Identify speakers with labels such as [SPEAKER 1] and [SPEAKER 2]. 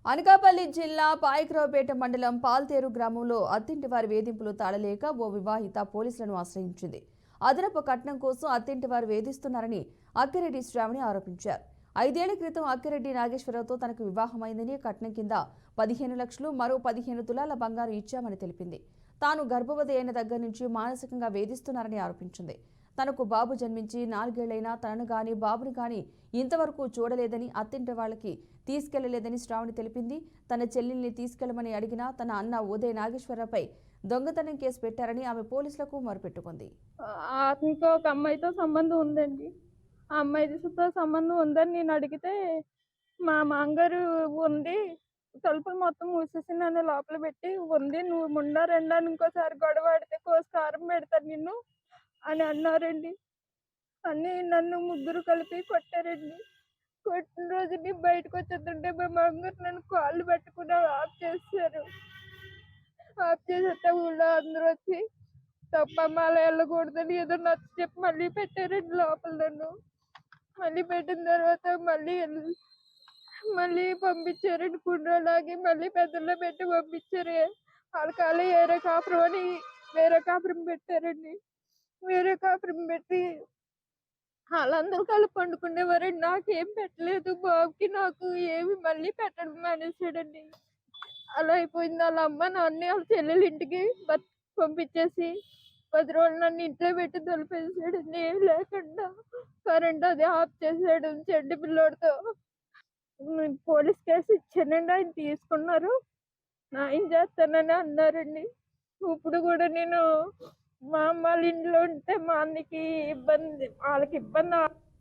[SPEAKER 1] అనకాపల్లి జిల్లా పాయకరావుపేట మండలం పాల్తేరు గ్రామంలో అత్తింటి వారి వేధింపులు తాళలేక ఓ వివాహిత పోలీసులను ఆశ్రయించింది. అదనపు కట్నం కోసం అత్తింటి వారు వేధిస్తున్నారని అక్కిరెడ్డి శ్రావణి ఆరోపించారు. 5 ఏళ్ల క్రితం అక్కిరెడ్డి నాగేశ్వరరావుతో తనకు వివాహమైందని, కట్నం కింద 15 లక్షలు, మరో 15 తులాల బంగారం ఇచ్చామని తెలిపింది. తాను గర్భవతి అయిన దగ్గర నుంచి మానసికంగా వేధిస్తున్నారని ఆరోపించింది. తనకు బాబు జన్మించి 4 ఏళ్లైనా తనను గాని బాబుని గాని ఇంతవరకు చూడలేదని, అత్తింటి వాళ్ళకి తీసుకెళ్లలేదని శ్రావణి తెలిపింది. తన చెల్లెల్ని తీసుకెళ్లమని అడిగినా తన అన్న ఉదయ్ నాగేశ్వరరావుపై దొంగతనం కేసు పెట్టారని ఆమె పోలీసులకు మొరపెట్టుకుంది.
[SPEAKER 2] ఇంకో ఒక అమ్మాయితో సంబంధం ఉందండి. ఆ అమ్మాయితో సంబంధం ఉందని నేను అడిగితే మా మామగారు ఉంది, తలుపులు మొత్తం మూసేసి నన్ను లోపల పెట్టి ఉంది, నువ్వు ముండా రెండా ఇంకోసారి గొడవ ఆడితే కోసి కారం పెడతాను నిన్ను అని అన్నారండి. అన్నీ నన్ను ముగ్గురు కలిపి కొట్టారండి. కొట్టిన రోజు నేను బయటకు వచ్చేస్తుంటే మా మామగారు నన్ను కాళ్ళు పట్టుకుని ఆఫ్ చేశారు. ఆఫ్ చేసేస్తే ఊళ్ళో అందరూ వచ్చి తప్పమ్మ అలా వెళ్ళకూడదని ఏదో నచ్చ చెప్పి మళ్ళీ పెట్టారండి లోపల నన్ను. మళ్ళీ పెట్టిన తర్వాత మళ్ళీ పంపించారండి. పుండ్రోలాగి మళ్ళీ పెద్దల్లో పెట్టి పంపించారు. వాళ్ళ కాళ్ళు వేరే కాపురం అని వేరే కాపురం పెట్టారండి. వేరే కాపురం పెట్టి వాళ్ళందరూ కలిపి పండుకునేవారండి. నాకేం పెట్టలేదు. బాబుకి నాకు ఏమి మళ్ళీ పెట్టడం మానేసాడండి. అలా అయిపోయింది. వాళ్ళ అమ్మ నాన్న వాళ్ళ చెల్లెలు ఇంటికి పంపించేసి 10 రోజులు నన్ను ఇంట్లో పెట్టి తొలిపేసాడండి. ఏం లేకుండా కరెంట్ అది ఆఫ్ చేసాడు చెడ్డి పిల్లోడితో. పోలీస్ కేసు ఇచ్చానండి. ఆయన తీసుకున్నారు. న్యాయం చేస్తానని అన్నారండి. ఇప్పుడు కూడా నేను మా అమ్మ వాళ్ళ ఇంట్లో ఉంటే మా అన్నకి ఇబ్బంది, వాళ్ళకి ఇబ్బంది